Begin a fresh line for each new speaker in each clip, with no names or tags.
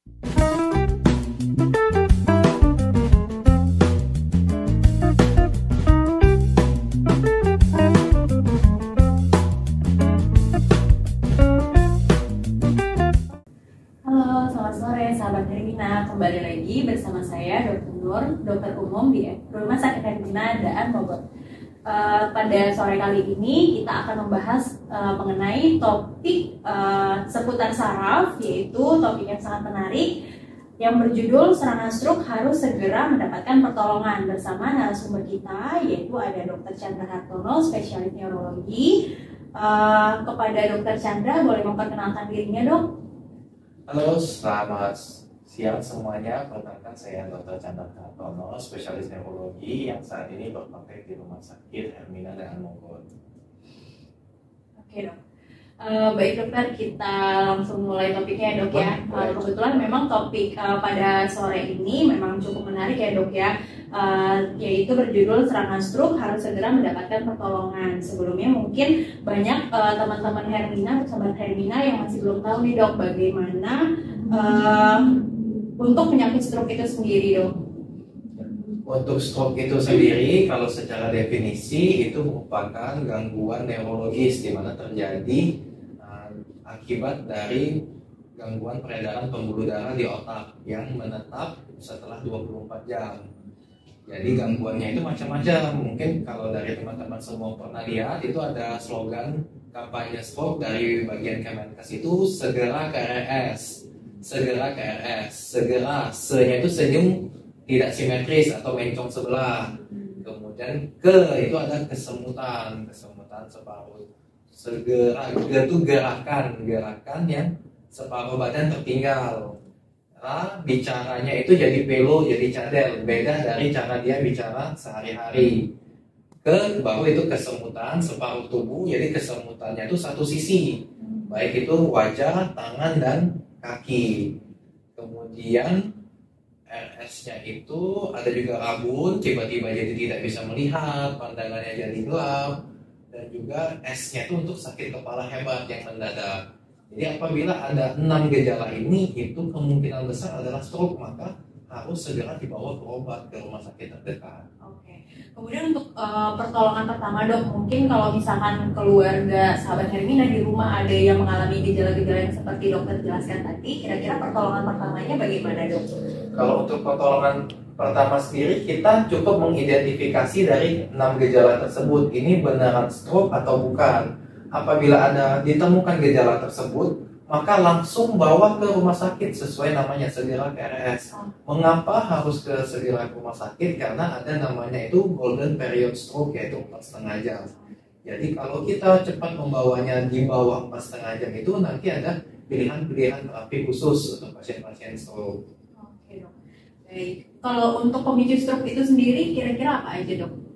Halo, selamat sore sahabat Hermina. Kembali lagi bersama saya Dr. Nur, dokter umum di Rumah Sakit Hermina Daan Bogor. Pada sore kali ini kita akan membahas mengenai topik seputar saraf, yaitu topik yang sangat menarik yang berjudul serangan stroke harus segera mendapatkan pertolongan. Bersama narasumber kita yaitu ada Dr. Chandra Hartono, spesialis neurologi. Kepada Dr. Chandra, boleh memperkenalkan dirinya, Dok?
Halo, selamat siang semuanya. Perkenalkan saya Dr. Chandra Hartono, spesialis neurologi yang saat ini berpraktek di Rumah Sakit Hermina Daan Bogor.
Oke, Dok. Baik dokter, kita langsung mulai topiknya ya, Dok ya. Kebetulan memang topik pada sore ini memang cukup menarik ya, Dok ya. Yaitu berjudul serangan stroke harus segera mendapatkan pertolongan. Sebelumnya mungkin banyak teman-teman Hermina, sahabat Hermina yang masih belum tahu nih, Dok, bagaimana untuk penyakit stroke itu sendiri, Dok.
Untuk stroke itu sendiri, kalau secara definisi itu merupakan gangguan neurologis di mana terjadi akibat dari gangguan peredaran pembuluh darah di otak yang menetap setelah 24 jam. Jadi gangguannya itu macam-macam. Mungkin kalau dari teman-teman semua pernah lihat, itu ada slogan kampanye stroke dari bagian Kemenkes itu segera ke RS, segera ke RS, segera. Se-nya itu senyum tidak simetris atau mencong sebelah. Kemudian ke itu ada kesemutan separuh. Segera itu gerakan yang separuh badan tertinggal. Bicaranya itu jadi pelo, jadi cadel, beda dari cara dia bicara sehari-hari. Baru itu kesemutan separuh tubuh, jadi kesemutannya itu satu sisi, baik itu wajah, tangan, dan kaki. Kemudian RS-nya itu ada juga rabun, tiba-tiba jadi tidak bisa melihat, pandangannya jadi gelap, dan juga S-nya itu untuk sakit kepala hebat yang mendadak. Jadi apabila ada 6 gejala ini, itu kemungkinan besar adalah stroke, maka harus segera dibawa berobat ke rumah sakit terdekat.
Oke. Kemudian untuk pertolongan pertama, Dok, mungkin kalau misalkan keluarga sahabat Hermina di rumah ada yang mengalami gejala-gejala yang seperti dokter jelaskan tadi, kira-kira pertolongan pertamanya bagaimana, Dok?
Kalau untuk pertolongan pertama sendiri, kita cukup mengidentifikasi dari 6 gejala tersebut, ini beneran stroke atau bukan. Apabila ada ditemukan gejala tersebut, maka langsung bawa ke rumah sakit sesuai namanya, segera ke RS. Mengapa harus segera ke rumah sakit? Karena ada namanya itu golden period stroke, yaitu 4,5 jam. Jadi kalau kita cepat membawanya di bawah 4,5 jam itu, nanti ada pilihan-pilihan terapi khusus untuk pasien-pasien stroke.
Oke, Dok. Baik. Kalau untuk pemicu stroke itu sendiri, kira-kira apa aja, Dok?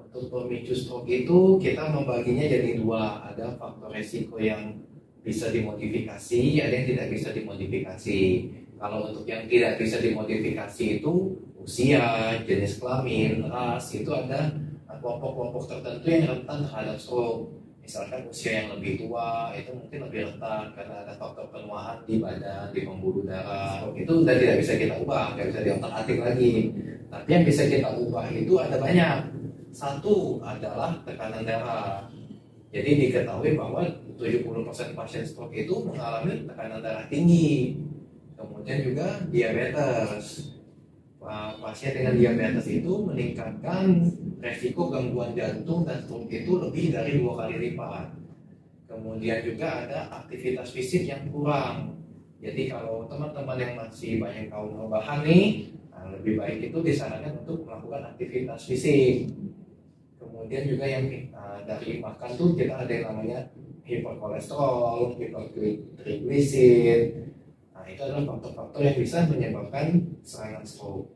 Untuk pemicu stroke itu kita membaginya jadi 2. Ada faktor resiko yang bisa dimodifikasi, ada yang tidak bisa dimodifikasi. Kalau untuk yang tidak bisa dimodifikasi itu usia, jenis kelamin, ras, itu ada kelompok-kelompok tertentu yang rentan terhadap stroke. Misalkan usia yang lebih tua itu mungkin lebih rentan karena ada faktor penuaan di badan, di pembuluh darah. Itu sudah tidak bisa kita ubah, tidak bisa diotak-atik lagi. Tapi yang bisa kita ubah itu ada banyak. Satu adalah tekanan darah. Jadi diketahui bahwa 70% pasien stroke itu mengalami tekanan darah tinggi. Kemudian juga diabetes. Pasien dengan diabetes itu meningkatkan resiko gangguan jantung dan stroke itu lebih dari 2 kali lipat. Kemudian juga ada aktivitas fisik yang kurang. Jadi kalau teman-teman yang masih banyak kaum rebahan nih, lebih baik itu disarankan untuk melakukan aktivitas fisik. Kemudian juga yang dari makan tuh kita ada yang namanya hiperkolesterol, hipertrigliserid. Nah itu adalah faktor-faktor yang bisa menyebabkan serangan stroke.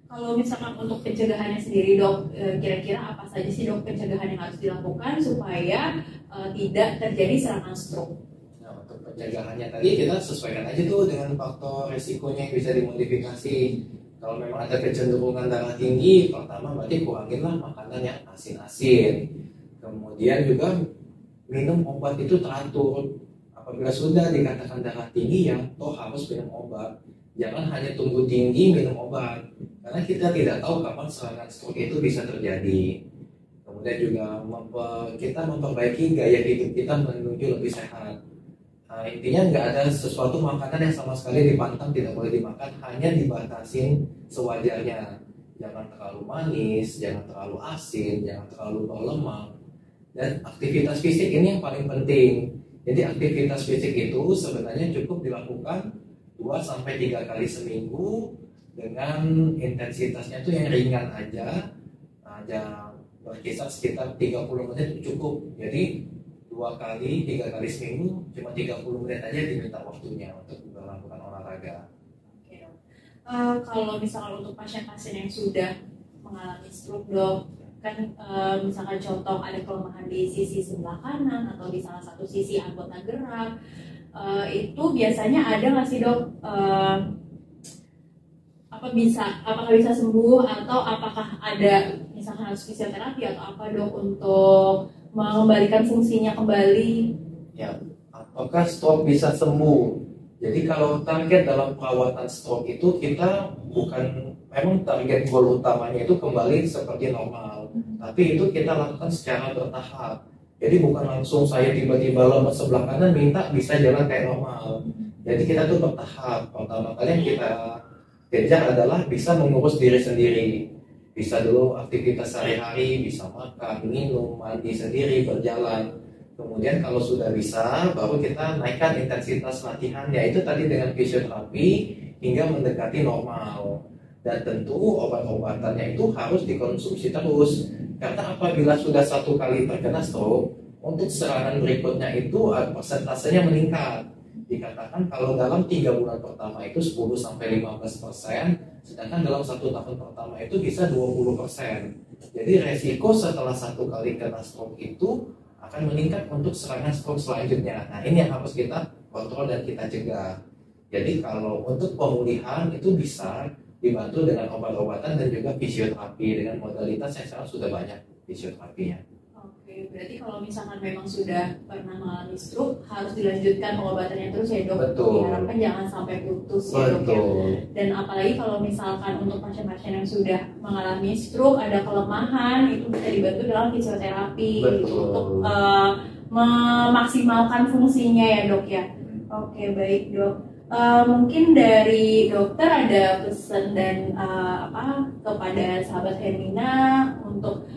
Kalau misalkan untuk pencegahannya sendiri, Dok, kira-kira apa saja sih, Dok, pencegahan yang harus dilakukan supaya tidak terjadi serangan stroke?
Nah, untuk pencegahannya tadi kita sesuaikan aja tuh dengan faktor resikonya yang bisa dimodifikasi. Kalau memang ada kecenderungan darah tinggi, pertama berarti kuranginlah makanan yang asin-asin. Kemudian juga minum obat itu teratur. apabila sudah dikatakan darah tinggi ya toh harus minum obat. Jangan hanya tunggu tinggi minum obat, karena kita tidak tahu kapan serangan stroke itu bisa terjadi. Kemudian juga kita memperbaiki gaya hidup kita menuju lebih sehat. Nah, intinya nggak ada sesuatu makanan yang sama sekali dipantang tidak boleh dimakan, hanya dibatasin sewajarnya. Jangan terlalu manis, jangan terlalu asin, jangan terlalu berlemak. Dan aktivitas fisik ini yang paling penting. Jadi aktivitas fisik itu sebenarnya cukup dilakukan 2-3 kali seminggu dengan intensitasnya itu yang ringan aja. Berkisar sekitar 30 menit cukup. Jadi 2-3 kali seminggu cuma 30 menit aja diminta waktunya untuk melakukan olahraga.
Oke, dok. Kalau misalnya untuk pasien-pasien yang sudah mengalami stroke, dok, kan misalkan contoh ada kelemahan di sisi sebelah kanan atau di salah satu sisi anggota gerak, itu biasanya ada nggak sih, dok? Apakah bisa sembuh atau apakah ada misalkan harus fisioterapi atau apa, dok, untuk mengembalikan fungsinya kembali?
Ya, apakah stroke bisa sembuh? Jadi kalau target dalam perawatan stroke itu kita memang target goal utamanya itu kembali seperti normal, tapi itu kita lakukan secara bertahap. Jadi bukan langsung saya tiba-tiba lemas sebelah kanan minta bisa jalan kayak normal. Jadi kita tuh bertahap. Pertama kali yang kita kejar adalah bisa mengurus diri sendiri. Bisa dulu aktivitas sehari-hari, bisa makan, minum, mandi sendiri, berjalan. Kemudian kalau sudah bisa, baru kita naikkan intensitas latihan, yaitu tadi dengan fisioterapi hingga mendekati normal. Dan tentu obat-obatannya itu harus dikonsumsi terus. Karena apabila sudah 1 kali terkena stroke, untuk serangan berikutnya itu persentasenya meningkat. Dikatakan kalau dalam 3 bulan pertama itu 10-15%, sedangkan dalam 1 tahun pertama itu bisa 20%. Jadi resiko setelah 1 kali kena stroke itu akan meningkat untuk serangan stroke selanjutnya. Nah, ini yang harus kita kontrol dan kita cegah. Jadi kalau untuk pemulihan itu bisa dibantu dengan obat-obatan dan juga fisioterapi dengan modalitas yang sekarang sudah banyak fisioterapinya.
Oke, berarti kalau misalkan memang sudah pernah mengalami stroke harus dilanjutkan pengobatannya terus ya, dok.
Betul.
Diharapkan jangan sampai putus ya, dok. Ya.
Betul.
Dan apalagi kalau misalkan untuk pasien-pasien yang sudah mengalami stroke ada kelemahan, itu bisa dibantu dalam fisioterapi untuk memaksimalkan fungsinya ya, dok ya. Oke, baik, dok. Mungkin dari dokter ada pesan dan kepada sahabat Hermina untuk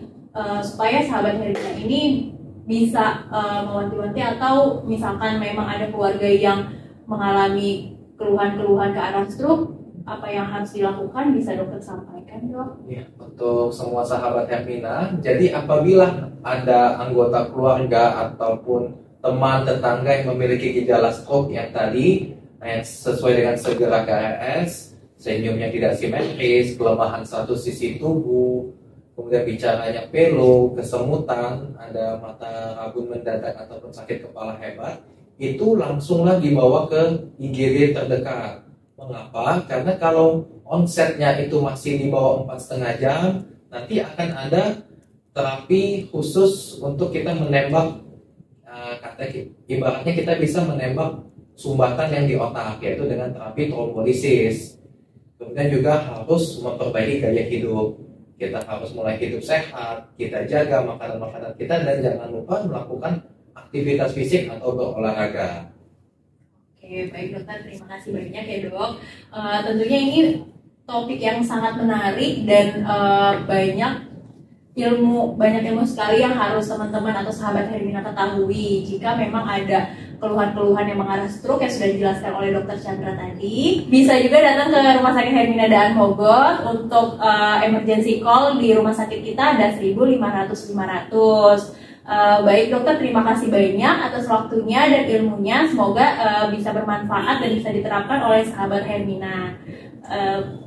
supaya sahabat Hermina ini bisa mewanti-wanti, atau misalkan memang ada keluarga yang mengalami keluhan-keluhan ke arah stroke, apa yang harus dilakukan bisa dokter sampaikan, dok?
Ya, untuk semua sahabat Hermina, jadi apabila ada anggota keluarga ataupun teman tetangga yang memiliki gejala stroke yang tadi, yang sesuai dengan segera KRS, senyumnya tidak simetris, kelemahan satu sisi tubuh, kemudian bicaranya pelo, kesemutan, ada mata rabun mendadak ataupun sakit kepala hebat, itu langsunglah dibawa ke IGD terdekat. Mengapa? Karena kalau onsetnya itu masih di bawah 4,5 jam, nanti akan ada terapi khusus untuk kita menembak, ibaratnya kita bisa menembak sumbatan yang di otak, yaitu dengan terapi trombolisis. Kemudian juga harus memperbaiki gaya hidup. Kita harus mulai hidup sehat, kita jaga makanan-makanan kita, dan jangan lupa melakukan aktivitas fisik atau berolahraga.
Oke, baik dokter, terima kasih banyak ya, dok. Tentunya ini topik yang sangat menarik dan banyak ilmu sekali yang harus teman-teman atau sahabat Hermina ketahui jika memang ada keluhan-keluhan yang mengarah stroke yang sudah dijelaskan oleh Dr. Chandra tadi. Bisa juga datang ke Rumah Sakit Hermina Daan Mogot untuk emergency call di rumah sakit kita ada 1.500. Baik dokter, terima kasih banyak atas waktunya dan ilmunya. Semoga bisa bermanfaat dan bisa diterapkan oleh sahabat Hermina.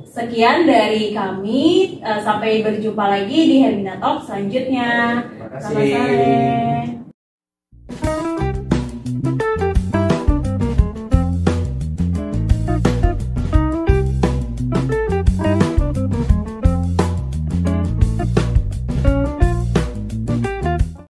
Sekian dari kami, sampai berjumpa lagi di Hermina Talk selanjutnya.
Terima kasih.
Selamat sore.